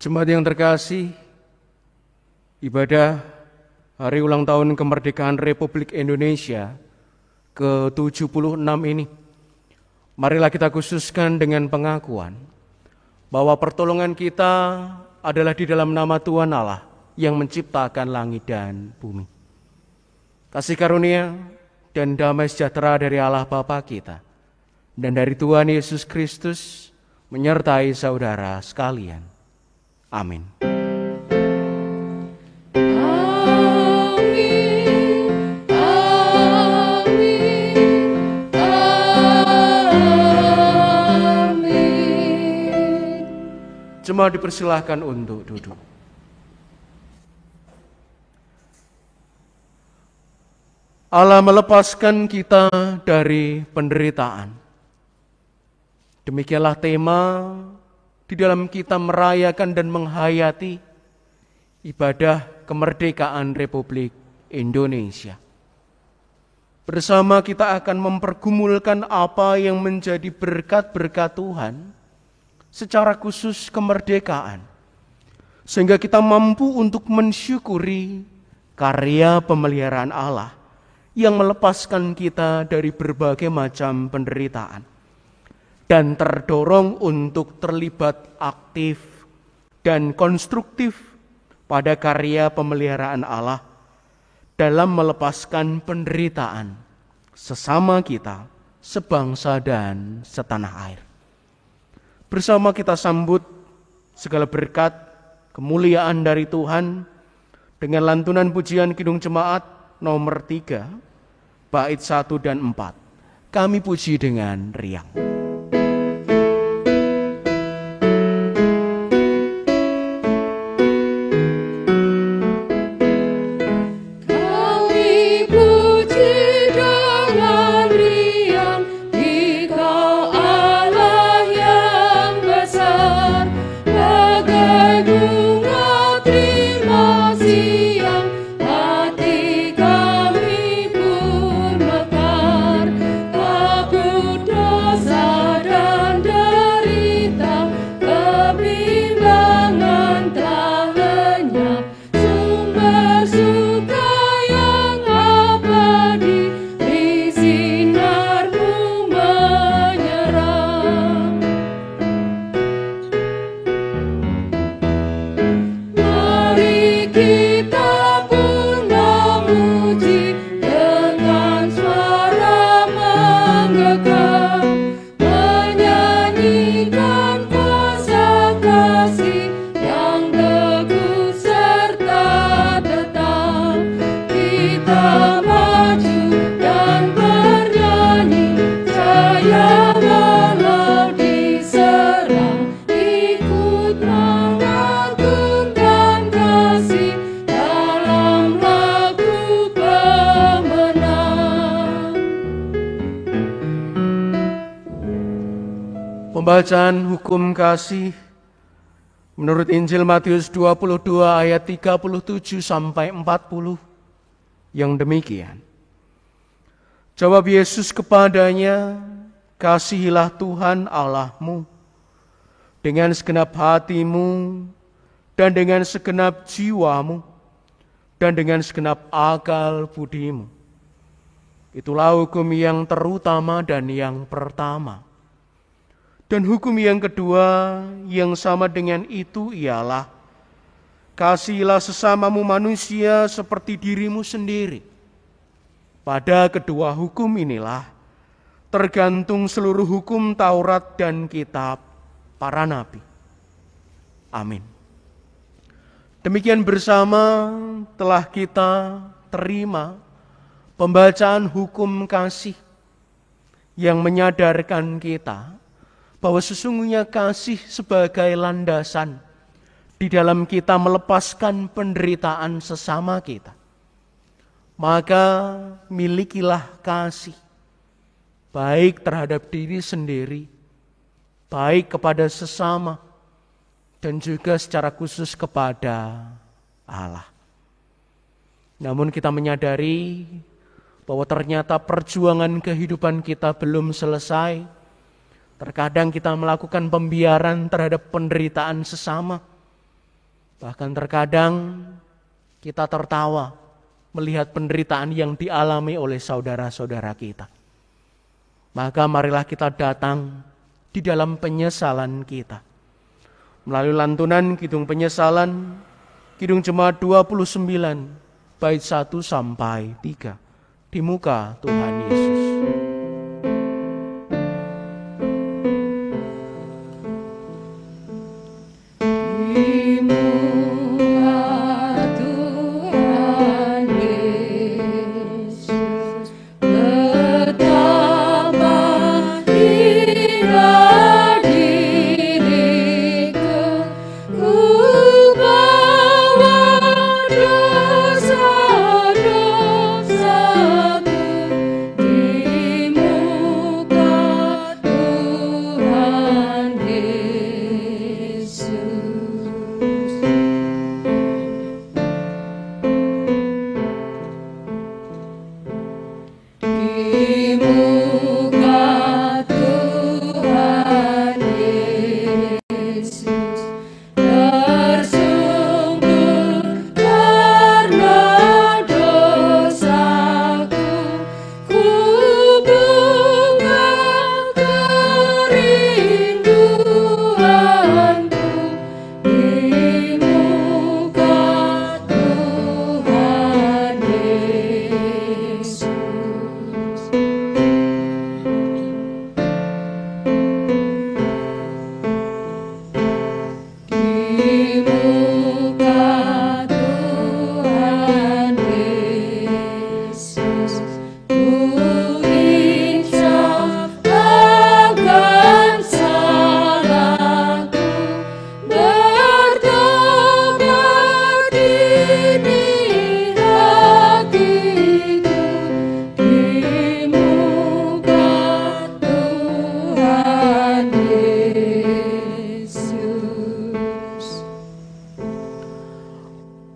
Jemaat yang terkasih, ibadah hari ulang tahun kemerdekaan Republik Indonesia ke-76 ini, marilah kita khususkan dengan pengakuan bahwa pertolongan kita adalah di dalam nama Tuhan Allah yang menciptakan langit dan bumi. Kasih karunia dan damai sejahtera dari Allah Bapa kita dan dari Tuhan Yesus Kristus menyertai saudara sekalian. Amin. Jemaat dipersilahkan untuk duduk. Allah melepaskan kita dari penderitaan. Demikianlah tema di dalam kita merayakan dan menghayati ibadah kemerdekaan Republik Indonesia. Bersama kita akan mempergumulkan apa yang menjadi berkat-berkat Tuhan secara khusus kemerdekaan, sehingga kita mampu untuk mensyukuri karya pemeliharaan Allah yang melepaskan kita dari berbagai macam penderitaan dan terdorong untuk terlibat aktif dan konstruktif pada karya pemeliharaan Allah dalam melepaskan penderitaan sesama kita, sebangsa dan setanah air. Bersama kita sambut segala berkat, kemuliaan dari Tuhan dengan lantunan pujian Kidung Jemaat nomor 3, bait 1 dan 4. Kami puji dengan riang. Pembacaan hukum kasih menurut Injil Matius 22 ayat 37 sampai 40 yang demikian. Jawab Yesus kepadanya, kasihilah Tuhan Allahmu dengan segenap hatimu dan dengan segenap jiwamu dan dengan segenap akal budimu. Itulah hukum yang terutama dan yang pertama. Dan hukum yang kedua yang sama dengan itu ialah, kasihilah sesamamu manusia seperti dirimu sendiri. Pada kedua hukum inilah tergantung seluruh hukum Taurat dan kitab para nabi. Amin. Demikian bersama telah kita terima pembacaan hukum kasih yang menyadarkan kita bahwa sesungguhnya kasih sebagai landasan di dalam kita melepaskan penderitaan sesama kita. Maka milikilah kasih, baik terhadap diri sendiri, baik kepada sesama, dan juga secara khusus kepada Allah. Namun kita menyadari bahwa ternyata perjuangan kehidupan kita belum selesai. Terkadang kita melakukan pembiaran terhadap penderitaan sesama. Bahkan terkadang kita tertawa melihat penderitaan yang dialami oleh saudara-saudara kita. Maka marilah kita datang di dalam penyesalan kita. Melalui lantunan Kidung Penyesalan, Kidung Jemaat 29, bait 1 sampai 3. Di muka Tuhan Yesus.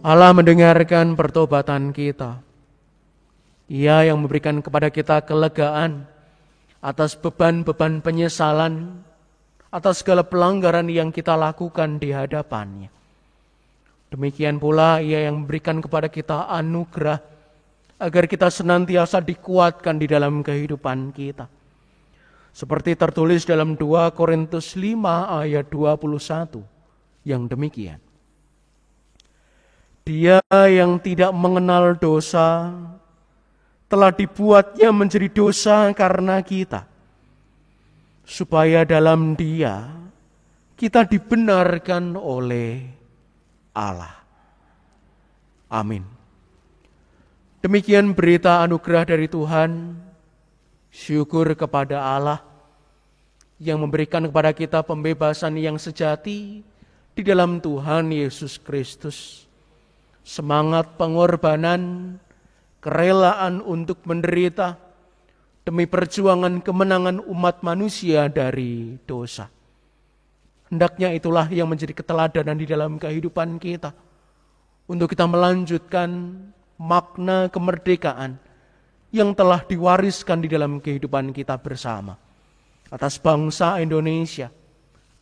Allah mendengarkan pertobatan kita. Ia yang memberikan kepada kita kelegaan atas beban-beban penyesalan, atas segala pelanggaran yang kita lakukan di hadapannya. Demikian pula Ia yang memberikan kepada kita anugerah agar kita senantiasa dikuatkan di dalam kehidupan kita. Seperti tertulis dalam 2 Korintus 5 ayat 21 yang demikian. Dia yang tidak mengenal dosa telah dibuatnya menjadi dosa karena kita, supaya dalam Dia kita dibenarkan oleh Allah. Amin. Demikian berita anugerah dari Tuhan. Syukur kepada Allah yang memberikan kepada kita pembebasan yang sejati di dalam Tuhan Yesus Kristus. Semangat pengorbanan, kerelaan untuk menderita demi perjuangan kemenangan umat manusia dari dosa. Hendaknya itulah yang menjadi keteladanan di dalam kehidupan kita, untuk kita melanjutkan makna kemerdekaan yang telah diwariskan di dalam kehidupan kita bersama, atas bangsa Indonesia,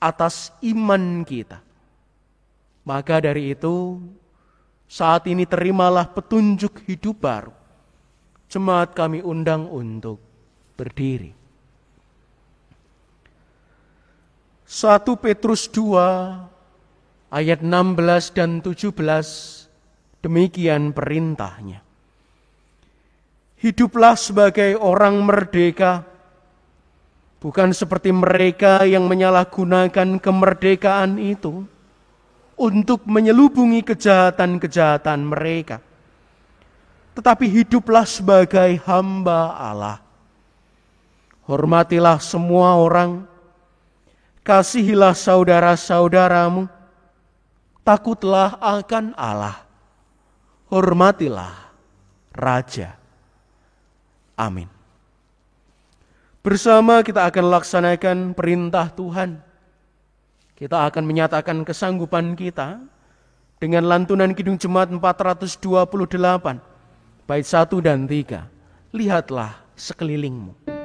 atas iman kita. Maka dari itu, saat ini terimalah petunjuk hidup baru. Jemaat kami undang untuk berdiri. 1 Petrus 2 ayat 16 dan 17 demikian perintahnya. Hiduplah sebagai orang merdeka, bukan seperti mereka yang menyalahgunakan kemerdekaan itu untuk menyelubungi kejahatan-kejahatan mereka. Tetapi hiduplah sebagai hamba Allah. Hormatilah semua orang, kasihilah saudara-saudaramu, takutlah akan Allah, hormatilah Raja. Amin. Bersama kita akan laksanakan perintah Tuhan. Kita akan menyatakan kesanggupan kita dengan lantunan Kidung Jemaat 428, bait 1 dan 3. Lihatlah sekelilingmu.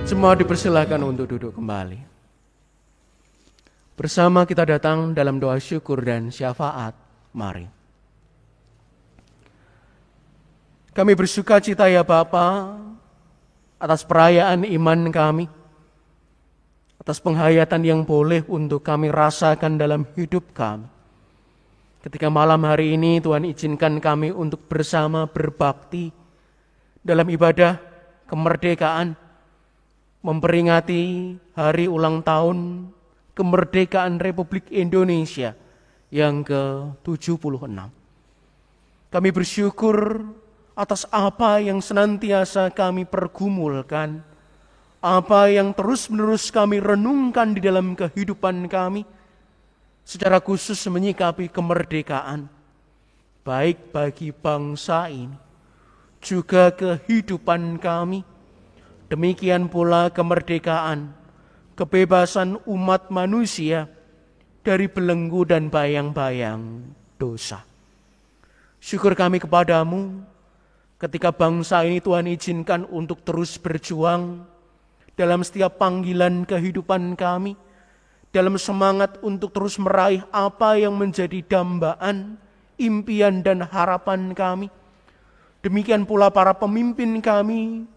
Semua dipersilakan untuk duduk kembali. Bersama kita datang dalam doa syukur dan syafaat. Mari. Kami bersuka cita ya Bapa atas perayaan iman kami, atas penghayatan yang boleh untuk kami rasakan dalam hidup kami. Ketika malam hari ini Tuhan izinkan kami untuk bersama berbakti dalam ibadah kemerdekaan, memperingati hari ulang tahun kemerdekaan Republik Indonesia yang ke-76. Kami bersyukur atas apa yang senantiasa kami pergumulkan, apa yang terus-menerus kami renungkan di dalam kehidupan kami, secara khusus menyikapi kemerdekaan, baik bagi bangsa ini, juga kehidupan kami. Demikian pula kemerdekaan, kebebasan umat manusia dari belenggu dan bayang-bayang dosa. Syukur kami kepadamu ketika bangsa ini Tuhan izinkan untuk terus berjuang dalam setiap panggilan kehidupan kami, dalam semangat untuk terus meraih apa yang menjadi dambaan, impian dan harapan kami. Demikian pula para pemimpin kami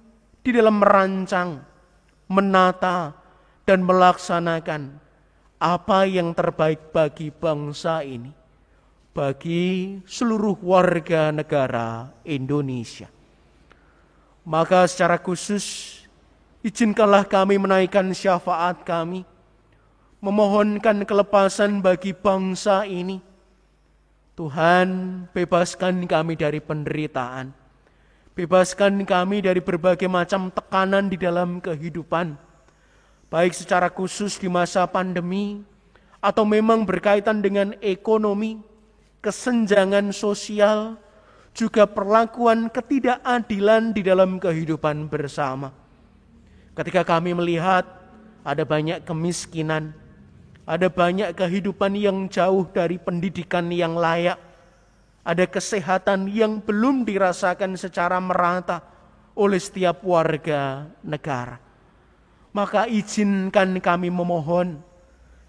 di dalam merancang, menata, dan melaksanakan apa yang terbaik bagi bangsa ini, bagi seluruh warga negara Indonesia. Maka secara khusus, izinkanlah kami menaikkan syafaat kami, memohonkan kelepasan bagi bangsa ini. Tuhan, bebaskan kami dari penderitaan. Bebaskan kami dari berbagai macam tekanan di dalam kehidupan, baik secara khusus di masa pandemi, atau memang berkaitan dengan ekonomi, kesenjangan sosial, juga perlakuan ketidakadilan di dalam kehidupan bersama. Ketika kami melihat ada banyak kemiskinan, ada banyak kehidupan yang jauh dari pendidikan yang layak, ada kesehatan yang belum dirasakan secara merata oleh setiap warga negara. Maka izinkan kami memohon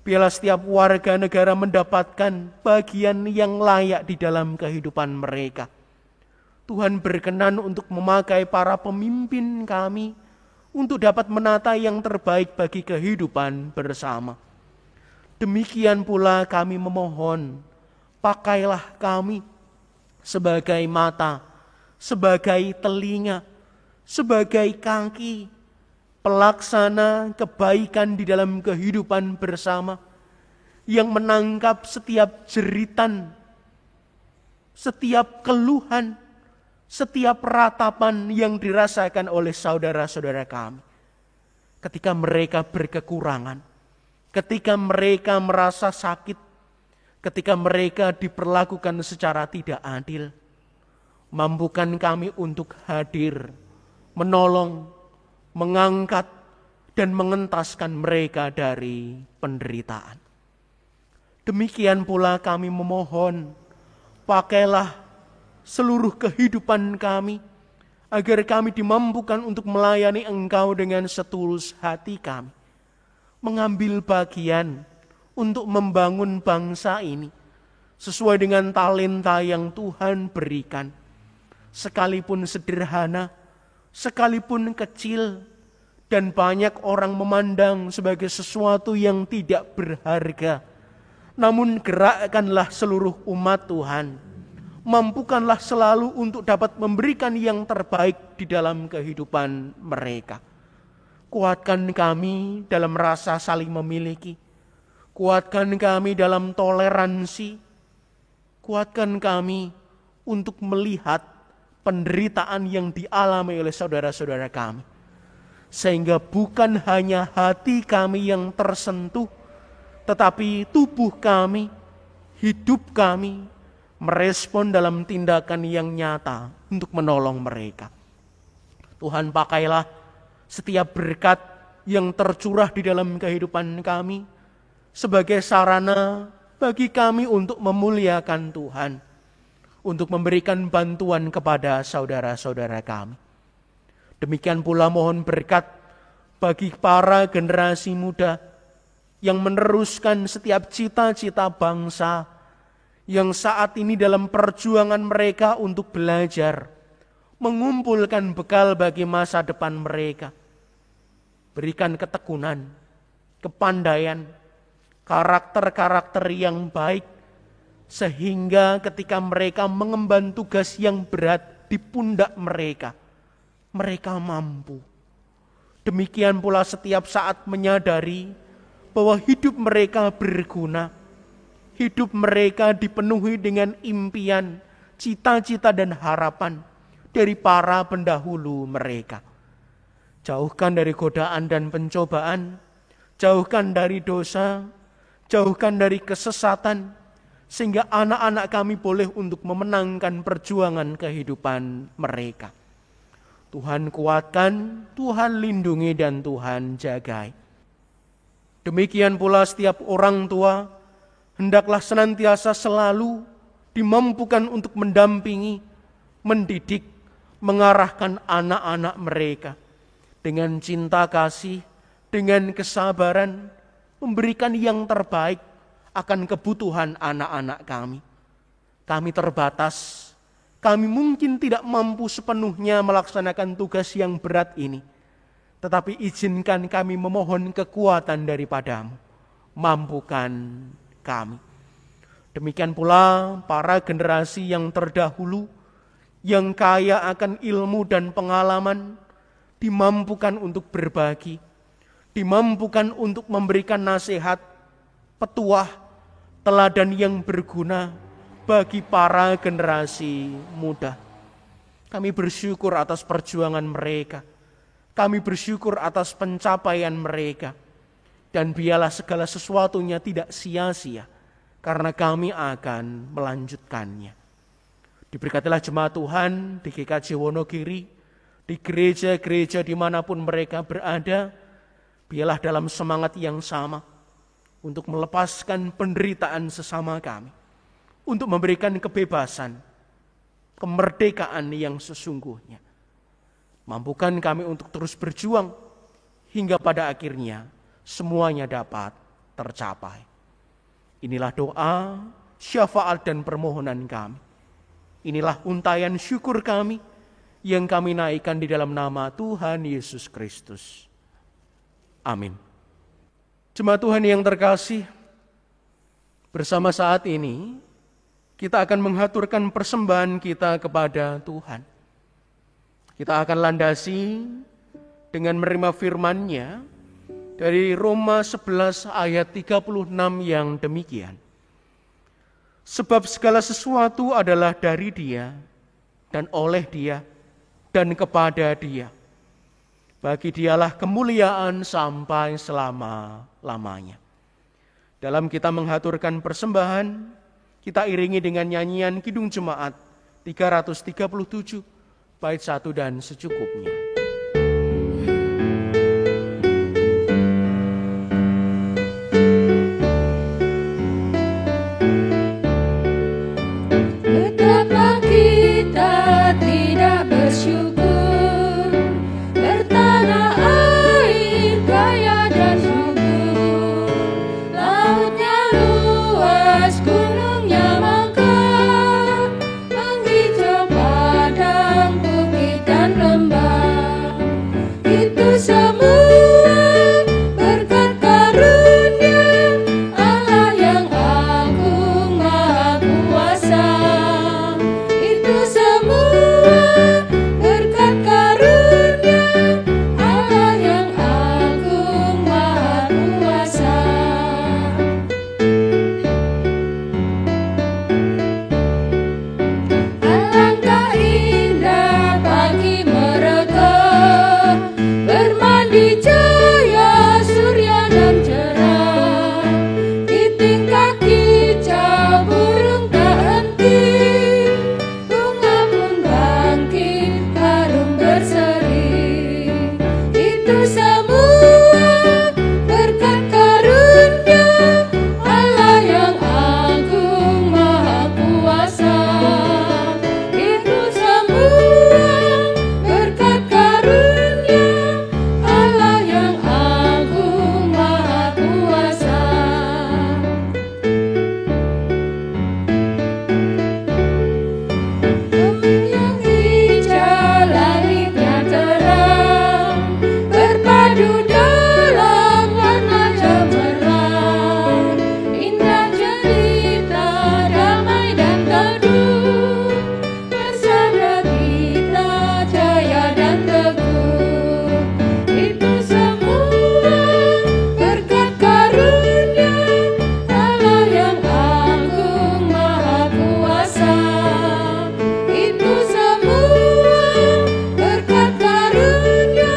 Biarlah setiap warga negara mendapatkan bagian yang layak di dalam kehidupan mereka. Tuhan berkenan untuk memakai para pemimpin kami untuk dapat menata yang terbaik bagi kehidupan bersama. Demikian pula kami memohon, pakailah kami sebagai mata, sebagai telinga, sebagai kaki, pelaksana kebaikan di dalam kehidupan bersama, yang menangkap setiap jeritan, setiap keluhan, setiap ratapan yang dirasakan oleh saudara-saudara kami. Ketika mereka berkekurangan, ketika mereka merasa sakit, ketika mereka diperlakukan secara tidak adil, mampukan kami untuk hadir, menolong, mengangkat, dan mengentaskan mereka dari penderitaan. Demikian pula kami memohon, pakailah seluruh kehidupan kami, agar kami dimampukan untuk melayani Engkau dengan setulus hati kami, mengambil bagian untuk membangun bangsa ini sesuai dengan talenta yang Tuhan berikan, sekalipun sederhana, sekalipun kecil, dan banyak orang memandang sebagai sesuatu yang tidak berharga. Namun gerakkanlah seluruh umat Tuhan, mampukanlah selalu untuk dapat memberikan yang terbaik di dalam kehidupan mereka. Kuatkan kami dalam rasa saling memiliki, kuatkan kami dalam toleransi, kuatkan kami untuk melihat penderitaan yang dialami oleh saudara-saudara kami. Sehingga bukan hanya hati kami yang tersentuh, tetapi tubuh kami, hidup kami, merespon dalam tindakan yang nyata untuk menolong mereka. Tuhan, pakailah setiap berkat yang tercurah di dalam kehidupan kami sebagai sarana bagi kami untuk memuliakan Tuhan, untuk memberikan bantuan kepada saudara-saudara kami. Demikian pula mohon berkat bagi para generasi muda yang meneruskan setiap cita-cita bangsa, yang saat ini dalam perjuangan mereka untuk belajar, mengumpulkan bekal bagi masa depan mereka. Berikan ketekunan, kepandaian, karakter-karakter yang baik, sehingga ketika mereka mengemban tugas yang berat di pundak mereka, mereka mampu. Demikian pula setiap saat menyadari bahwa hidup mereka berguna, hidup mereka dipenuhi dengan impian, cita-cita dan harapan dari para pendahulu mereka. Jauhkan dari godaan dan pencobaan, jauhkan dari dosa, jauhkan dari kesesatan, sehingga anak-anak kami boleh untuk memenangkan perjuangan kehidupan mereka. Tuhan kuatkan, Tuhan lindungi, dan Tuhan jagai. Demikian pula setiap orang tua hendaklah senantiasa selalu dimampukan untuk mendampingi, mendidik, mengarahkan anak-anak mereka dengan cinta kasih, dengan kesabaran, memberikan yang terbaik akan kebutuhan anak-anak kami. Kami terbatas, kami mungkin tidak mampu sepenuhnya melaksanakan tugas yang berat ini. Tetapi izinkan kami memohon kekuatan daripadamu. Mampukan kami. Demikian pula para generasi yang terdahulu, yang kaya akan ilmu dan pengalaman, dimampukan untuk berbagi, dimampukan untuk memberikan nasihat, petuah, teladan yang berguna bagi para generasi muda. Kami bersyukur atas perjuangan mereka. Kami bersyukur atas pencapaian mereka. Dan biarlah segala sesuatunya tidak sia-sia, karena kami akan melanjutkannya. Diberkatilah jemaat Tuhan di GKJ Wonogiri, di gereja-gereja dimanapun mereka berada. Biarlah dalam semangat yang sama, untuk melepaskan penderitaan sesama kami, untuk memberikan kebebasan, kemerdekaan yang sesungguhnya. Mampukan kami untuk terus berjuang hingga pada akhirnya semuanya dapat tercapai. Inilah doa, syafaat dan permohonan kami. Inilah untayan syukur kami yang kami naikkan di dalam nama Tuhan Yesus Kristus. Amin. Jemaat Tuhan yang terkasih, bersama saat ini kita akan menghaturkan persembahan kita kepada Tuhan. Kita akan landasi dengan menerima firman-Nya dari Roma 11 ayat 36 yang demikian. Sebab segala sesuatu adalah dari Dia dan oleh Dia dan kepada Dia. Bagi Dialah kemuliaan sampai selama-lamanya. Dalam kita menghaturkan persembahan, kita iringi dengan nyanyian Kidung Jemaat 337, bait 1 dan secukupnya. Betapa kita tidak bersyukur, bertanah air kaya dan subur, lautnya luas, gunungnya mangkrak, menghijau padang, bukit dan lembah. Itu semua berkat karunia Allah yang agung maha kuasa. Itu semua berkat karunia Allah yang agung maha kuasa. Alangkah indah bagi mereka bermandi cahaya surya dan cerah, di tingkah kicau burung tak henti, bunga pun bangkit harum berseri. Itu semua berkat karunia Allah yang agung maha kuasa. Itu semua berkat karunia Allah yang agung maha kuasa. Bumi yang hijau, langitnya terang, berpadu dalam warna cemerlang. Indah cerita, damai dan teduh, bersama kita jaya dan teguh. Itu semua berkat karunia Allah yang agung maha kuasa. Itu semua berkat karunia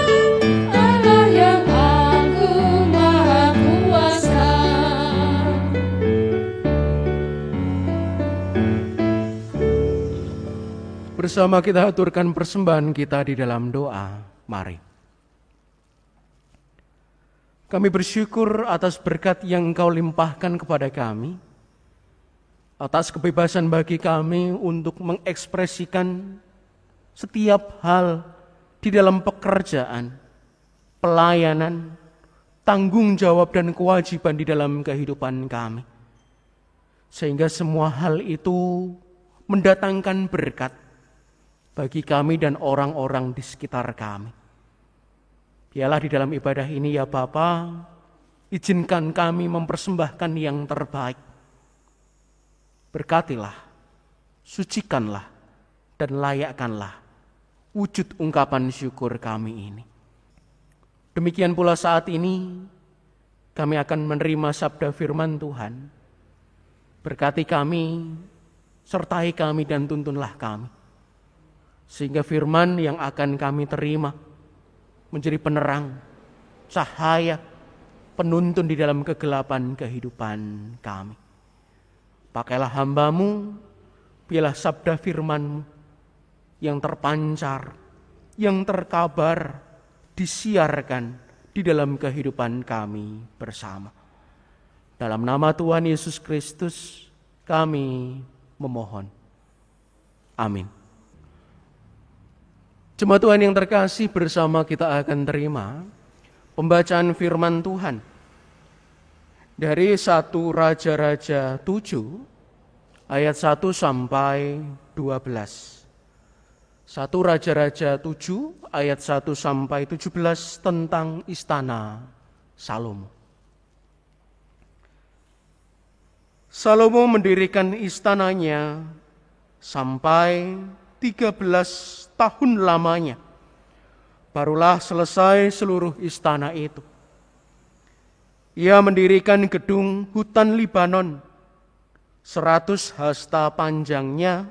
Allah yang agung maha kuasa. Bersama kita aturkan persembahan kita di dalam doa. Mari. Kami bersyukur atas berkat yang Engkau limpahkan kepada kami, atas kebebasan bagi kami untuk mengekspresikan setiap hal di dalam pekerjaan, pelayanan, tanggung jawab dan kewajiban di dalam kehidupan kami. Sehingga semua hal itu mendatangkan berkat bagi kami dan orang-orang di sekitar kami. Biarlah di dalam ibadah ini ya Bapa, izinkan kami mempersembahkan yang terbaik. Berkatilah, sucikanlah, dan layakkanlah wujud ungkapan syukur kami ini. Demikian pula saat ini, kami akan menerima sabda firman Tuhan. Berkati kami, sertai kami dan tuntunlah kami. Sehingga firman yang akan kami terima menjadi penerang, cahaya, penuntun di dalam kegelapan kehidupan kami. Pakailah hamba-Mu, biarlah sabda firman-Mu yang terpancar, yang terkabar, disiarkan di dalam kehidupan kami bersama. Dalam nama Tuhan Yesus Kristus kami memohon. Amin. Jemaat Tuhan yang terkasih, bersama kita akan terima pembacaan firman Tuhan dari 1 Raja-Raja 7 ayat 1 sampai 12. 1 Raja-Raja 7 ayat 1 sampai 17 tentang istana Salomo. Salomo mendirikan istananya sampai 13 tahun lamanya. Barulah selesai seluruh istana itu. Ia mendirikan gedung hutan Libanon, 100 hasta panjangnya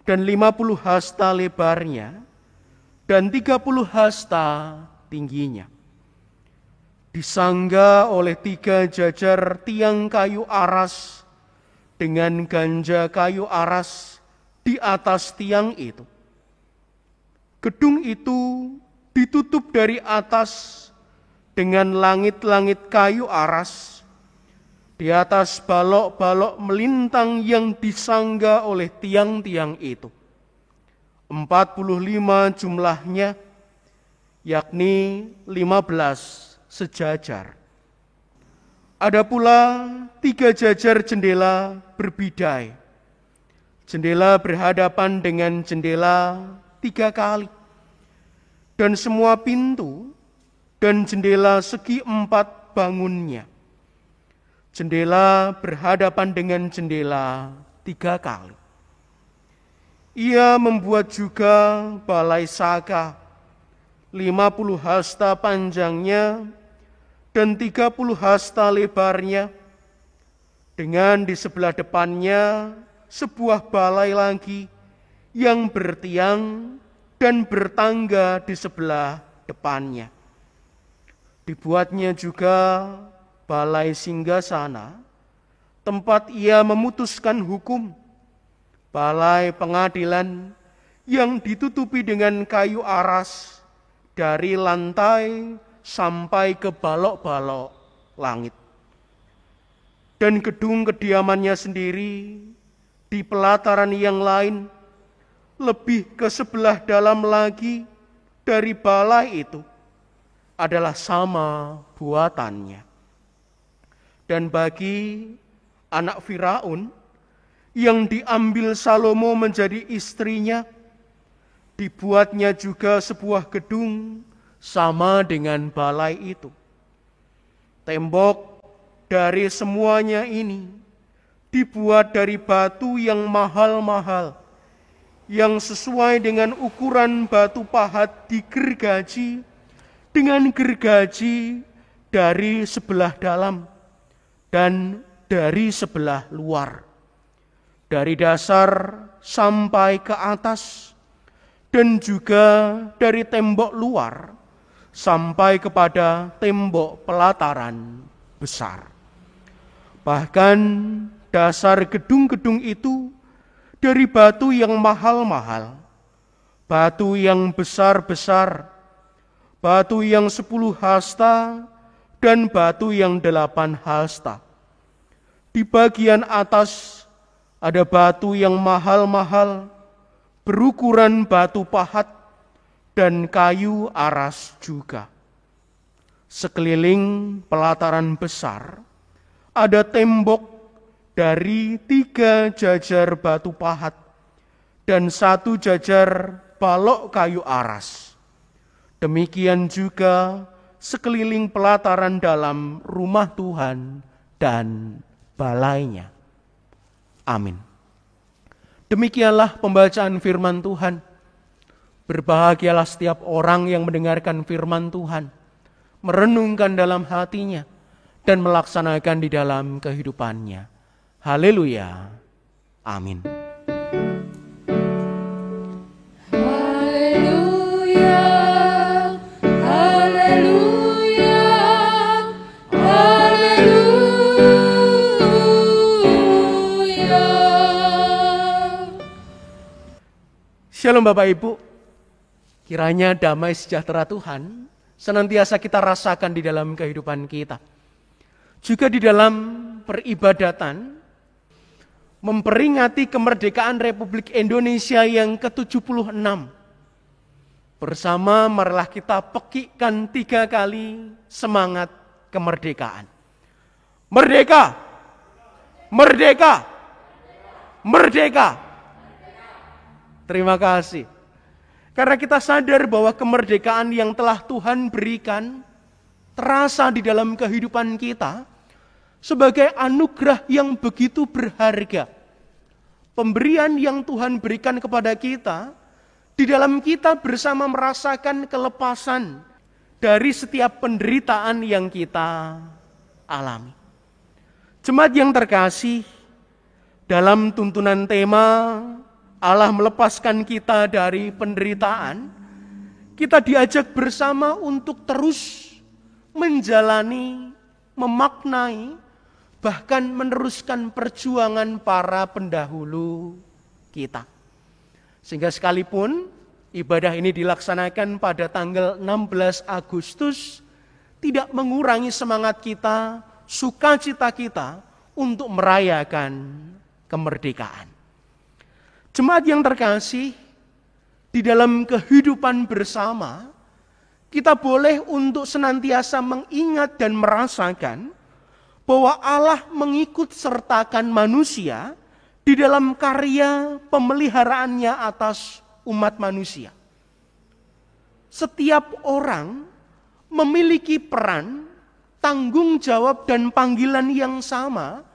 dan 50 hasta lebarnya dan 30 hasta tingginya. Disangga oleh 3 jajar tiang kayu aras dengan ganja kayu aras di atas tiang itu. Gedung itu ditutup dari atas dengan langit-langit kayu aras. Di atas balok-balok melintang yang disangga oleh tiang-tiang itu. 45 jumlahnya, yakni 15 sejajar. Ada pula 3 jajar jendela berbidai. Jendela berhadapan dengan jendela 3 kali. Dan semua pintu dan jendela segi 4 bangunnya. Jendela berhadapan dengan jendela 3 kali. Ia membuat juga balai saka, 50 hasta panjangnya dan 30 hasta lebarnya, dengan di sebelah depannya sebuah balai lagi yang bertiang dan bertangga di sebelah depannya. Dibuatnya juga balai singgasana, tempat ia memutuskan hukum, balai pengadilan yang ditutupi dengan kayu aras dari lantai sampai ke balok-balok langit. Dan gedung kediamannya sendiri di pelataran yang lain lebih ke sebelah dalam lagi dari balai itu adalah sama buatannya. Dan bagi anak Firaun yang diambil Salomo menjadi istrinya, dibuatnya juga sebuah gedung sama dengan balai itu. Tembok dari semuanya ini dibuat dari batu yang mahal-mahal, yang sesuai dengan ukuran batu pahat digergaji dengan gergaji dari sebelah dalam dan dari sebelah luar, dari dasar sampai ke atas, dan juga dari tembok luar sampai kepada tembok pelataran besar. Bahkan dasar gedung-gedung itu dari batu yang mahal-mahal, batu yang besar-besar, batu yang 10 hasta, dan batu yang 8 hasta. Di bagian atas ada batu yang mahal-mahal, berukuran batu pahat, dan kayu aras juga. Sekeliling pelataran besar ada tembok dari 3 jajar batu pahat dan 1 jajar balok kayu aras. Demikian juga sekeliling pelataran dalam rumah Tuhan dan balainya. Amin. Demikianlah pembacaan firman Tuhan. Berbahagialah setiap orang yang mendengarkan firman Tuhan, merenungkan dalam hatinya, dan melaksanakan di dalam kehidupannya. Haleluya. Amin. Haleluya, haleluya, haleluya. Shalom Bapak Ibu. Kiranya damai sejahtera Tuhan senantiasa kita rasakan di dalam kehidupan kita. Juga di dalam peribadatan, memperingati kemerdekaan Republik Indonesia yang ke-76. Bersama marilah kita pekikkan 3 kali semangat kemerdekaan. Merdeka! Merdeka! Merdeka! Terima kasih. Karena kita sadar bahwa kemerdekaan yang telah Tuhan berikan terasa di dalam kehidupan kita sebagai anugerah yang begitu berharga. Pemberian yang Tuhan berikan kepada kita, di dalam kita bersama merasakan kelepasan dari setiap penderitaan yang kita alami. Jemaat yang terkasih, dalam tuntunan tema Allah melepaskan kita dari penderitaan, kita diajak bersama untuk terus menjalani, memaknai, bahkan meneruskan perjuangan para pendahulu kita. Sehingga sekalipun ibadah ini dilaksanakan pada tanggal 16 Agustus, tidak mengurangi semangat kita, sukacita kita untuk merayakan kemerdekaan. Jemaat yang terkasih, di dalam kehidupan bersama, kita boleh untuk senantiasa mengingat dan merasakan bahwa Allah mengikut sertakan manusia di dalam karya pemeliharaannya atas umat manusia. Setiap orang memiliki peran, tanggung jawab dan panggilan yang sama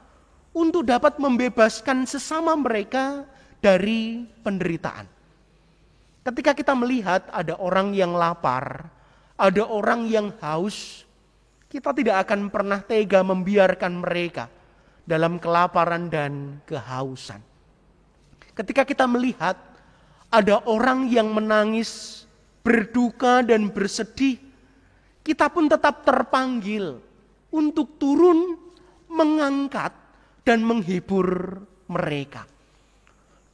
untuk dapat membebaskan sesama mereka dari penderitaan. Ketika kita melihat ada orang yang lapar, ada orang yang haus, kita tidak akan pernah tega membiarkan mereka dalam kelaparan dan kehausan. Ketika kita melihat ada orang yang menangis, berduka dan bersedih, kita pun tetap terpanggil untuk turun, mengangkat dan menghibur mereka.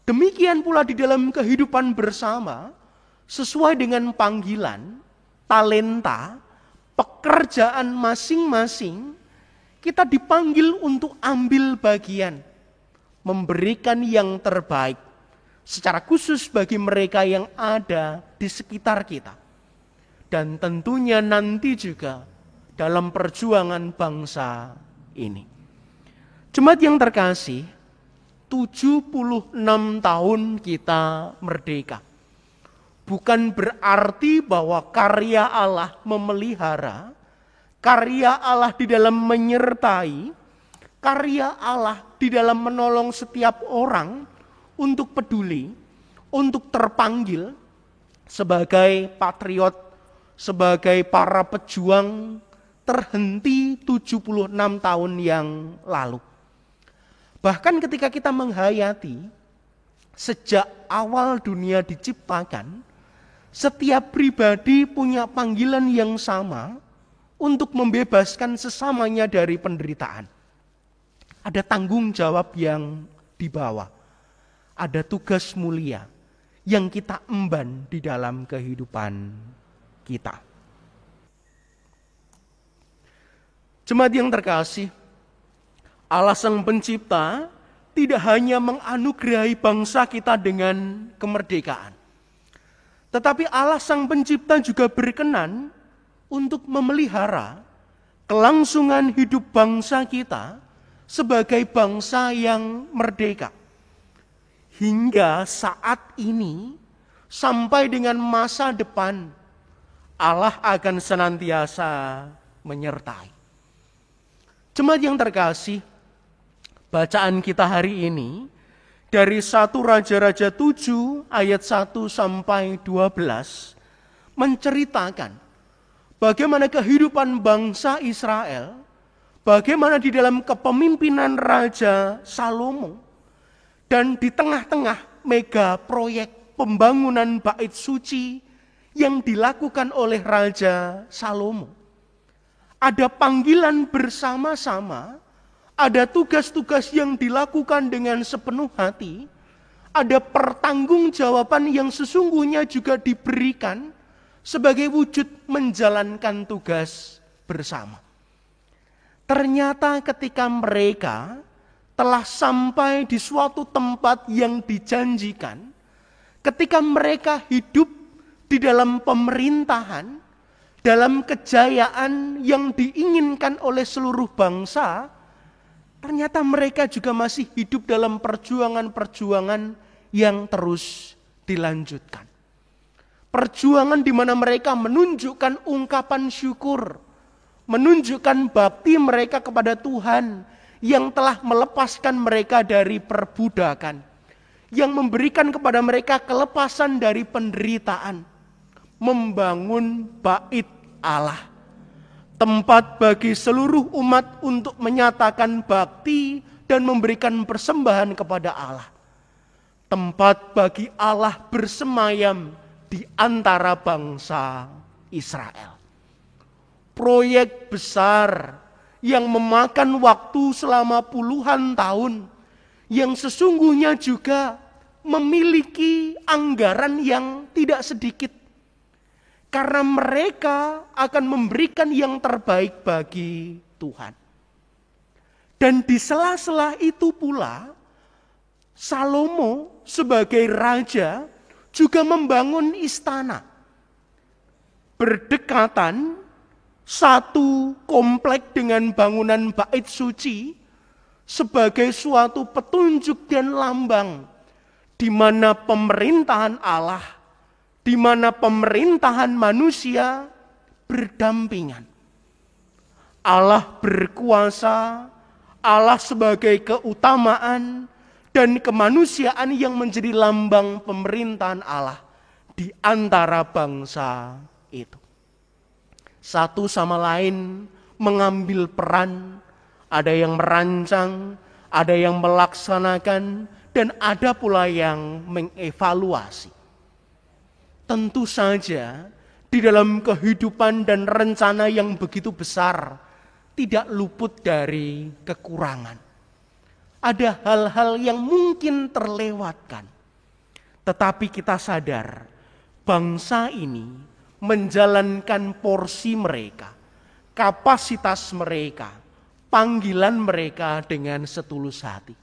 Demikian pula di dalam kehidupan bersama, sesuai dengan panggilan, talenta, pekerjaan masing-masing, kita dipanggil untuk ambil bagian, memberikan yang terbaik, secara khusus bagi mereka yang ada di sekitar kita. Dan tentunya nanti juga dalam perjuangan bangsa ini. Jemaat yang terkasih, 76 tahun kita merdeka. Bukan berarti bahwa karya Allah memelihara, karya Allah di dalam menyertai, karya Allah di dalam menolong setiap orang untuk peduli, untuk terpanggil sebagai patriot, sebagai para pejuang terhenti 76 tahun yang lalu. Bahkan ketika kita menghayati sejak awal dunia diciptakan, setiap pribadi punya panggilan yang sama untuk membebaskan sesamanya dari penderitaan. Ada tanggung jawab yang dibawa. Ada tugas mulia yang kita emban di dalam kehidupan kita. Jemaat yang terkasih, Allah Sang Pencipta tidak hanya menganugerahi bangsa kita dengan kemerdekaan, tetapi Allah Sang Pencipta juga berkenan untuk memelihara kelangsungan hidup bangsa kita sebagai bangsa yang merdeka. Hingga saat ini, sampai dengan masa depan, Allah akan senantiasa menyertai. Jemaat yang terkasih, bacaan kita hari ini dari 1 Raja-Raja 7 ayat 1 sampai 12 menceritakan bagaimana kehidupan bangsa Israel, bagaimana di dalam kepemimpinan Raja Salomo dan di tengah-tengah mega proyek pembangunan bait suci yang dilakukan oleh Raja Salomo. Ada panggilan bersama-sama, ada tugas-tugas yang dilakukan dengan sepenuh hati, ada pertanggungjawaban yang sesungguhnya juga diberikan sebagai wujud menjalankan tugas bersama. Ternyata ketika mereka telah sampai di suatu tempat yang dijanjikan, ketika mereka hidup di dalam pemerintahan, dalam kejayaan yang diinginkan oleh seluruh bangsa ternyata mereka juga masih hidup dalam perjuangan-perjuangan yang terus dilanjutkan. Perjuangan di mana mereka menunjukkan ungkapan syukur, menunjukkan bakti mereka kepada Tuhan yang telah melepaskan mereka dari perbudakan, yang memberikan kepada mereka kelepasan dari penderitaan, membangun bait Allah, tempat bagi seluruh umat untuk menyatakan bakti dan memberikan persembahan kepada Allah. Tempat bagi Allah bersemayam di antara bangsa Israel. Proyek besar yang memakan waktu selama puluhan tahun, yang sesungguhnya juga memiliki anggaran yang tidak sedikit. Karena mereka akan memberikan yang terbaik bagi Tuhan. Dan di sela-sela itu pula, Salomo sebagai raja juga membangun istana. Berdekatan satu komplek dengan bangunan bait suci sebagai suatu petunjuk dan lambang di mana pemerintahan Allah, di mana pemerintahan manusia berdampingan. Allah berkuasa, Allah sebagai keutamaan dan kemanusiaan yang menjadi lambang pemerintahan Allah di antara bangsa itu. Satu sama lain mengambil peran, ada yang merancang, ada yang melaksanakan, dan ada pula yang mengevaluasi. Tentu saja di dalam kehidupan dan rencana yang begitu besar tidak luput dari kekurangan. Ada hal-hal yang mungkin terlewatkan. Tetapi kita sadar bangsa ini menjalankan porsi mereka, kapasitas mereka, panggilan mereka dengan setulus hati.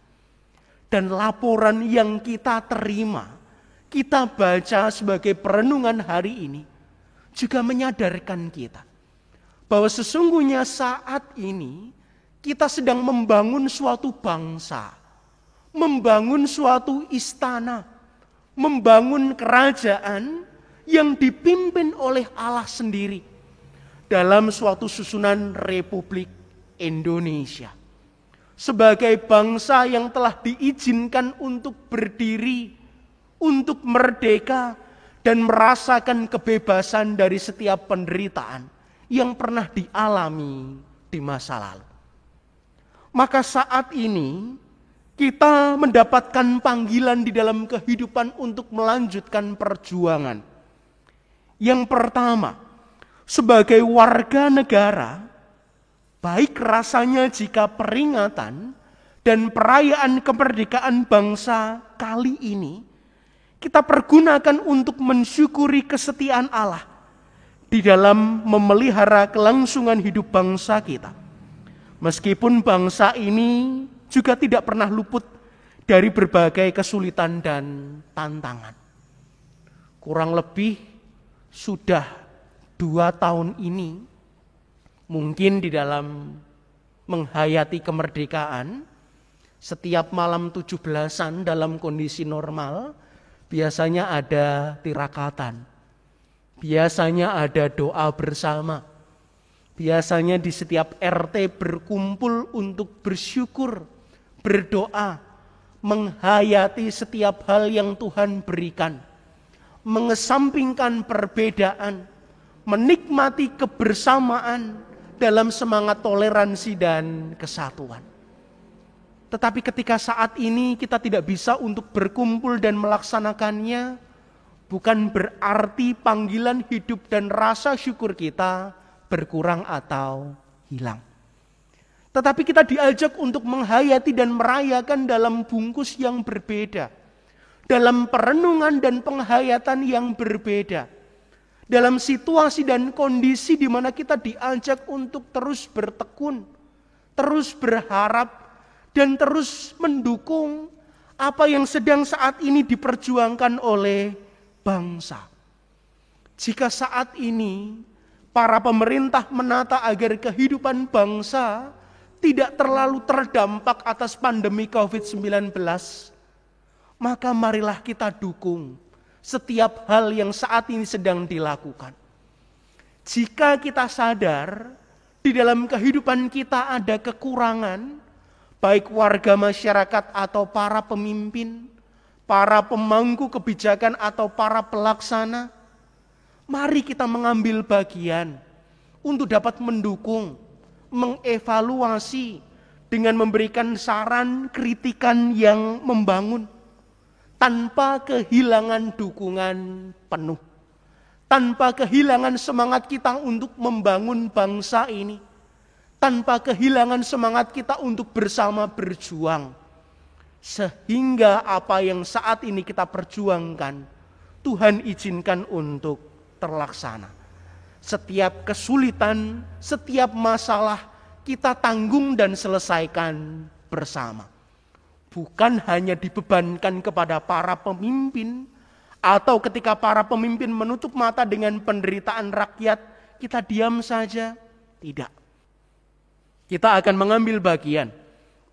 Dan laporan yang kita terima, kita baca sebagai perenungan hari ini, juga menyadarkan kita bahwa sesungguhnya saat ini kita sedang membangun suatu bangsa, membangun suatu istana, membangun kerajaan yang dipimpin oleh Allah sendiri dalam suatu susunan Republik Indonesia. Sebagai bangsa yang telah diizinkan untuk berdiri, untuk merdeka, dan merasakan kebebasan dari setiap penderitaan yang pernah dialami di masa lalu. Maka saat ini kita mendapatkan panggilan di dalam kehidupan untuk melanjutkan perjuangan. Yang pertama, sebagai warga negara, baik rasanya jika peringatan dan perayaan kemerdekaan bangsa kali ini kita pergunakan untuk mensyukuri kesetiaan Allah di dalam memelihara kelangsungan hidup bangsa kita. Meskipun bangsa ini juga tidak pernah luput dari berbagai kesulitan dan tantangan. Kurang lebih sudah 2 tahun ini, mungkin di dalam menghayati kemerdekaan, setiap malam 17-an dalam kondisi normal, biasanya ada tirakatan, biasanya ada doa bersama. Biasanya di setiap RT berkumpul untuk bersyukur, berdoa, menghayati setiap hal yang Tuhan berikan, mengesampingkan perbedaan, menikmati kebersamaan dalam semangat toleransi dan kesatuan. Tetapi ketika saat ini kita tidak bisa untuk berkumpul dan melaksanakannya, bukan berarti panggilan hidup dan rasa syukur kita berkurang atau hilang. Tetapi kita diajak untuk menghayati dan merayakan dalam bungkus yang berbeda, dalam perenungan dan penghayatan yang berbeda, dalam situasi dan kondisi di mana kita diajak untuk terus bertekun, terus berharap, dan terus mendukung apa yang sedang saat ini diperjuangkan oleh bangsa. Jika saat ini para pemerintah menata agar kehidupan bangsa tidak terlalu terdampak atas pandemi COVID-19, maka marilah kita dukung setiap hal yang saat ini sedang dilakukan. Jika kita sadar di dalam kehidupan kita ada kekurangan, baik warga masyarakat atau para pemimpin, para pemangku kebijakan atau para pelaksana, mari kita mengambil bagian untuk dapat mendukung, mengevaluasi dengan memberikan saran, kritikan yang membangun tanpa kehilangan dukungan penuh, tanpa kehilangan semangat kita untuk membangun bangsa ini, tanpa kehilangan semangat kita untuk bersama berjuang, sehingga apa yang saat ini kita perjuangkan Tuhan izinkan untuk terlaksana. Setiap kesulitan, setiap masalah kita tanggung dan selesaikan bersama. Bukan hanya dibebankan kepada para pemimpin, atau ketika para pemimpin menutup mata dengan penderitaan rakyat, kita diam saja. Tidak. Kita akan mengambil bagian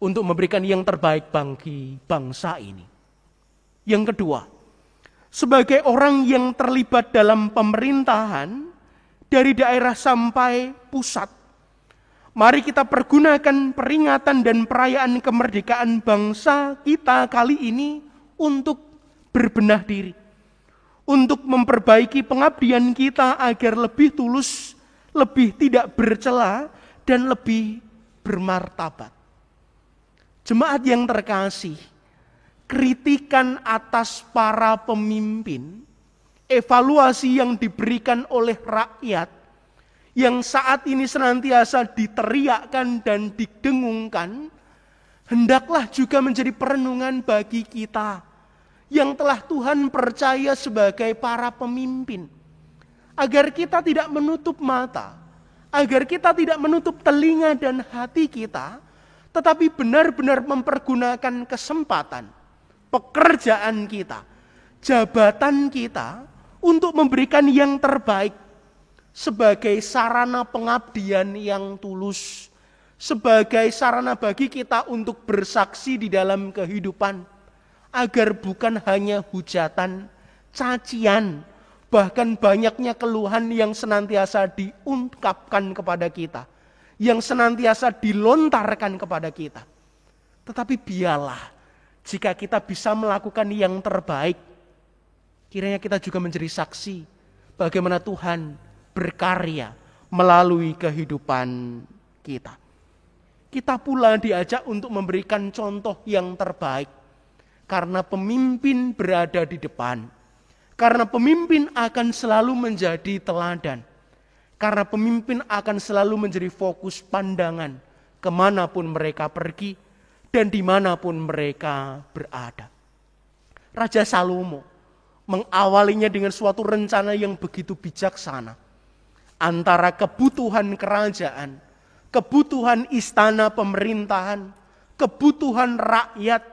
untuk memberikan yang terbaik bagi bangsa ini. Yang kedua, sebagai orang yang terlibat dalam pemerintahan, dari daerah sampai pusat, mari kita pergunakan peringatan dan perayaan kemerdekaan bangsa kita kali ini untuk berbenah diri, untuk memperbaiki pengabdian kita agar lebih tulus, lebih tidak bercela, dan lebih bermartabat. Jemaat yang terkasih, kritikan atas para pemimpin, evaluasi yang diberikan oleh rakyat yang saat ini senantiasa diteriakkan dan didengungkan, hendaklah juga menjadi perenungan bagi kita yang telah Tuhan percaya sebagai para pemimpin, agar kita tidak menutup mata, agar kita tidak menutup telinga dan hati kita, tetapi benar-benar mempergunakan kesempatan, pekerjaan kita, jabatan kita untuk memberikan yang terbaik sebagai sarana pengabdian yang tulus, sebagai sarana bagi kita untuk bersaksi di dalam kehidupan, agar bukan hanya hujatan, cacian, bahkan banyaknya keluhan yang senantiasa diungkapkan kepada kita, yang senantiasa dilontarkan kepada kita. Tetapi biarlah jika kita bisa melakukan yang terbaik, kiranya kita juga menjadi saksi bagaimana Tuhan berkarya melalui kehidupan kita. Kita pula diajak untuk memberikan contoh yang terbaik, karena pemimpin berada di depan, karena pemimpin akan selalu menjadi teladan, karena pemimpin akan selalu menjadi fokus pandangan kemanapun mereka pergi dan dimanapun mereka berada. Raja Salomo mengawalinya dengan suatu rencana yang begitu bijaksana. Antara kebutuhan kerajaan, kebutuhan istana pemerintahan, kebutuhan rakyat,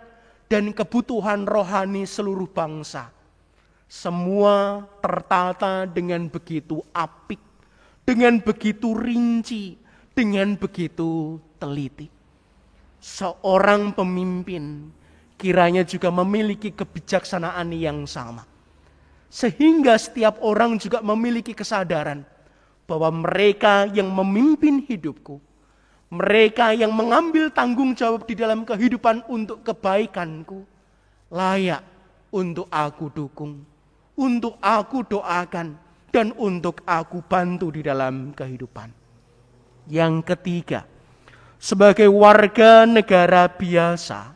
dan kebutuhan rohani seluruh bangsa. Semua tertata dengan begitu apik, dengan begitu rinci, dengan begitu teliti. Seorang pemimpin kiranya juga memiliki kebijaksanaan yang sama. Sehingga setiap orang juga memiliki kesadaran bahwa mereka yang memimpin hidupku, mereka yang mengambil tanggung jawab di dalam kehidupan untuk kebaikanku, layak untuk aku dukung, untuk aku doakan, dan untuk aku bantu di dalam kehidupan. Yang ketiga, sebagai warga negara biasa,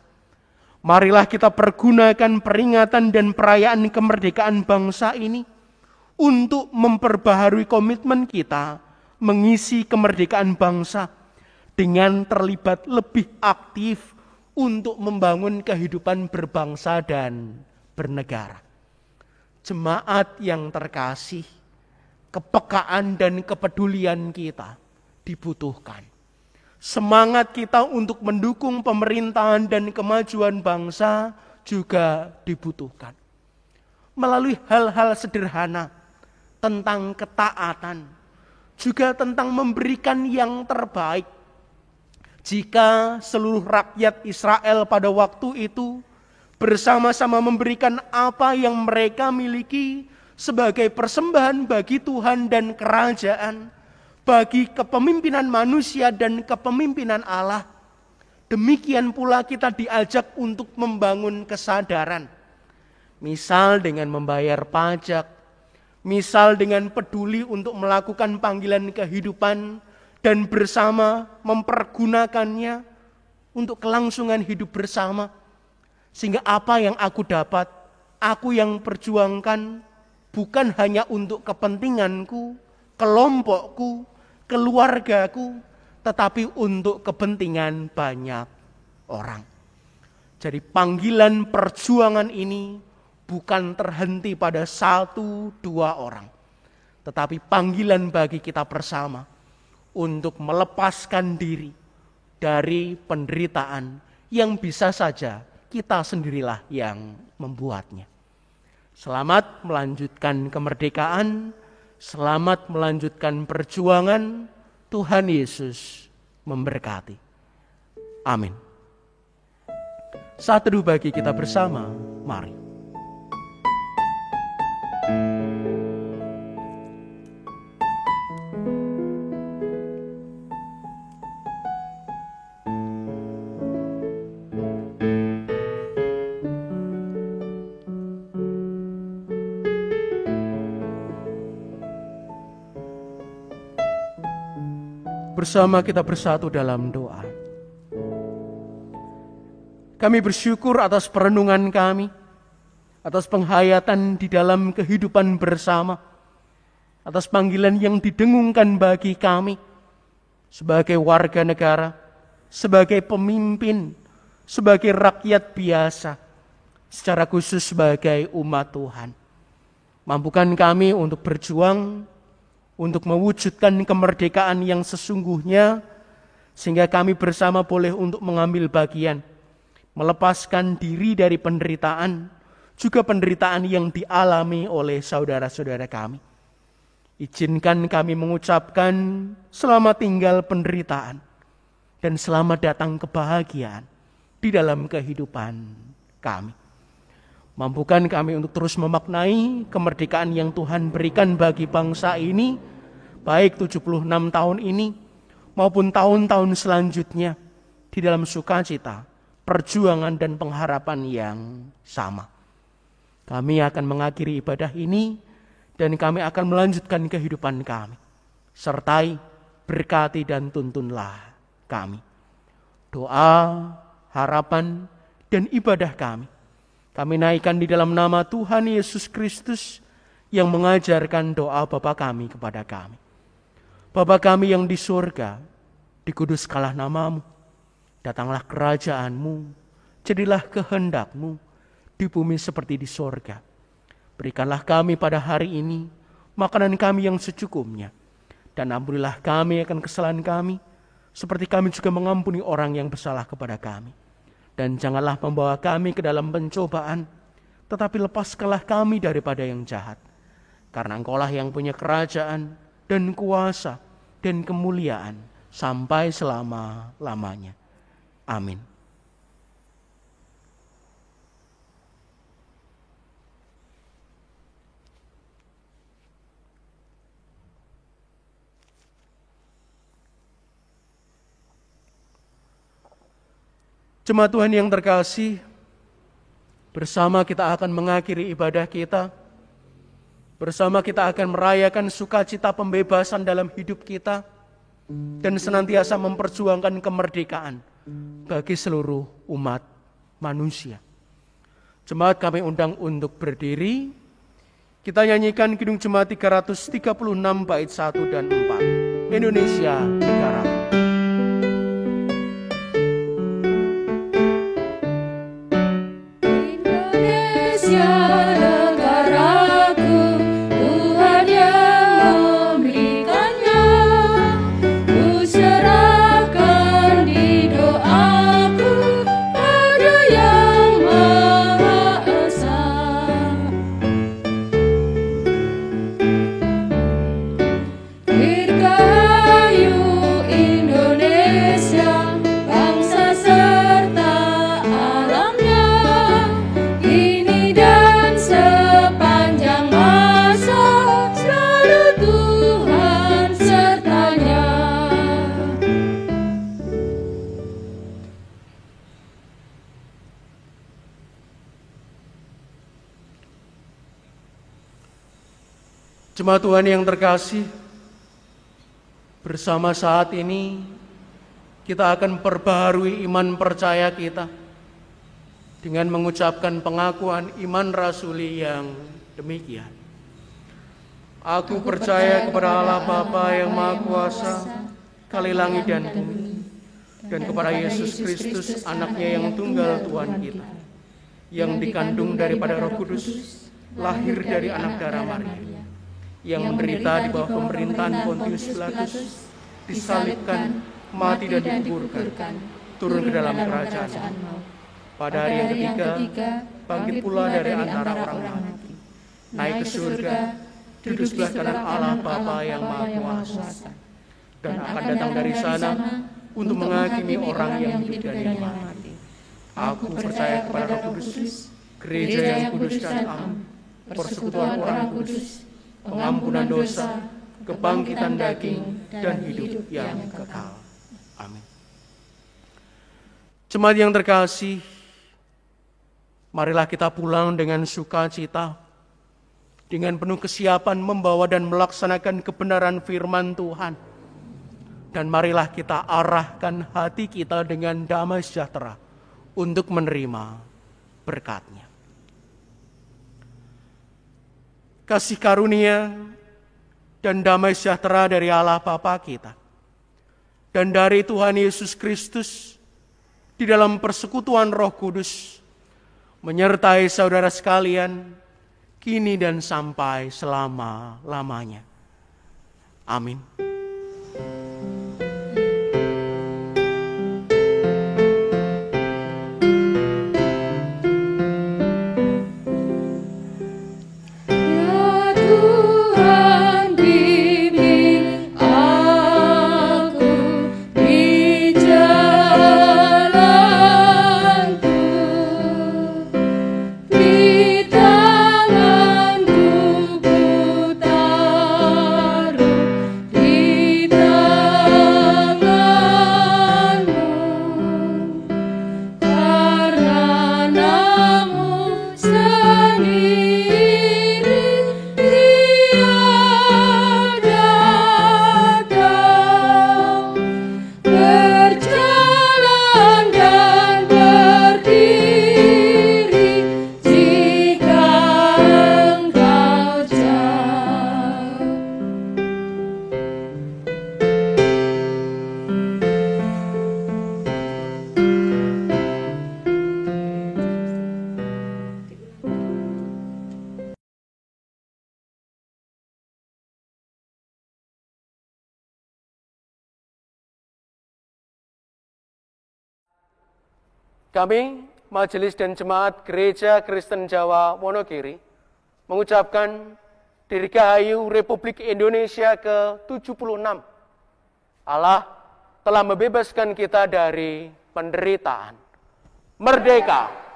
marilah kita pergunakan peringatan dan perayaan kemerdekaan bangsa ini untuk memperbaharui komitmen kita mengisi kemerdekaan bangsa dengan terlibat lebih aktif untuk membangun kehidupan berbangsa dan bernegara. Jemaat yang terkasih, kepekaan dan kepedulian kita dibutuhkan. Semangat kita untuk mendukung pemerintahan dan kemajuan bangsa juga dibutuhkan. Melalui hal-hal sederhana tentang ketaatan, juga tentang memberikan yang terbaik. Jika seluruh rakyat Israel pada waktu itu bersama-sama memberikan apa yang mereka miliki sebagai persembahan bagi Tuhan dan kerajaan, bagi kepemimpinan manusia dan kepemimpinan Allah, demikian pula kita diajak untuk membangun kesadaran. Misal dengan membayar pajak, misal dengan peduli untuk melakukan panggilan kehidupan dan bersama mempergunakannya untuk kelangsungan hidup bersama. Sehingga apa yang aku dapat, aku yang perjuangkan bukan hanya untuk kepentinganku, kelompokku, keluargaku, tetapi untuk kepentingan banyak orang. Jadi panggilan perjuangan ini bukan terhenti pada 1-2 orang, tetapi panggilan bagi kita bersama untuk melepaskan diri dari penderitaan yang bisa saja kita sendirilah yang membuatnya. Selamat melanjutkan kemerdekaan, selamat melanjutkan perjuangan. Tuhan Yesus memberkati. Amin. Saat teduh bagi kita bersama, mari. Bersama kita bersatu dalam doa. Kami bersyukur atas perenungan kami, atas penghayatan di dalam kehidupan bersama, atas panggilan yang didengungkan bagi kami sebagai warga negara, sebagai pemimpin, sebagai rakyat biasa, secara khusus sebagai umat Tuhan. Mampukan kami untuk berjuang, untuk mewujudkan kemerdekaan yang sesungguhnya, sehingga kami bersama boleh untuk mengambil bagian, melepaskan diri dari penderitaan, juga penderitaan yang dialami oleh saudara-saudara kami. Izinkan kami mengucapkan selamat tinggal penderitaan, dan selamat datang kebahagiaan di dalam kehidupan kami. Mampukan kami untuk terus memaknai kemerdekaan yang Tuhan berikan bagi bangsa ini, baik 76 tahun ini maupun tahun-tahun selanjutnya, di dalam sukacita, perjuangan dan pengharapan yang sama. Kami akan mengakhiri ibadah ini dan kami akan melanjutkan kehidupan kami. Sertai, berkati dan tuntunlah kami. Doa, harapan dan ibadah kami naikkan di dalam nama Tuhan Yesus Kristus yang mengajarkan doa Bapa kami kepada kami. Bapa kami yang di surga, dikuduskanlah namamu, datanglah kerajaanmu, jadilah kehendak-Mu di bumi seperti di surga. Berikanlah kami pada hari ini makanan kami yang secukupnya, dan ampunilah kami akan kesalahan kami, seperti kami juga mengampuni orang yang bersalah kepada kami. Dan janganlah membawa kami ke dalam pencobaan, tetapi lepaskanlah kami daripada yang jahat. Karena Engkaulah yang punya kerajaan dan kuasa dan kemuliaan sampai selama-lamanya. Amin. Jemaat Tuhan yang terkasih, bersama kita akan mengakhiri ibadah kita. Bersama kita akan merayakan sukacita pembebasan dalam hidup kita dan senantiasa memperjuangkan kemerdekaan bagi seluruh umat manusia. Jemaat kami undang untuk berdiri. Kita nyanyikan Kidung Jemaat 336 bait 1 dan 4. Indonesia Negaraku. Dirgahayu Jemaat Tuhan yang terkasih, bersama saat ini kita akan perbaharui iman percaya kita dengan mengucapkan pengakuan iman rasuli yang demikian. Aku percaya kepada Allah Bapa yang Maha Kuasa, kali langit dan bumi, dan kepada Yesus Kristus, anaknya yang tunggal Tuhan kita, yang dikandung daripada Roh Kudus, lahir dari anak darah Maria, yang menderita di bawah pemerintahan Pontius Pilatus, disalibkan, mati dan dikuburkan, turun ke dalam kerajaan maut. Pada hari yang ketiga, bangkit pula dari antara orang mati, naik ke surga, duduk sebelah kanan Allah Bapa yang Maha Kuasa, dan akan datang dari sana untuk menghakimi orang yang hidup dan yang mati. Aku percaya kepada Roh Kudus, gereja yang kudus dan am, persekutuan orang kudus, pengampunan dosa, kebangkitan daging, dan hidup yang kekal. Amin. Jemaat yang terkasih, marilah kita pulang dengan sukacita, dengan penuh kesiapan membawa dan melaksanakan kebenaran firman Tuhan. Dan marilah kita arahkan hati kita dengan damai sejahtera untuk menerima berkat-Nya. Kasih karunia dan damai sejahtera dari Allah Bapa kita dan dari Tuhan Yesus Kristus di dalam persekutuan Roh Kudus menyertai saudara sekalian kini dan sampai selama-lamanya. Amin. Kami, Majelis dan Jemaat Gereja Kristen Jawa Wonogiri, mengucapkan Dirgahayu Republik Indonesia ke-76. Allah telah membebaskan kita dari penderitaan. Merdeka!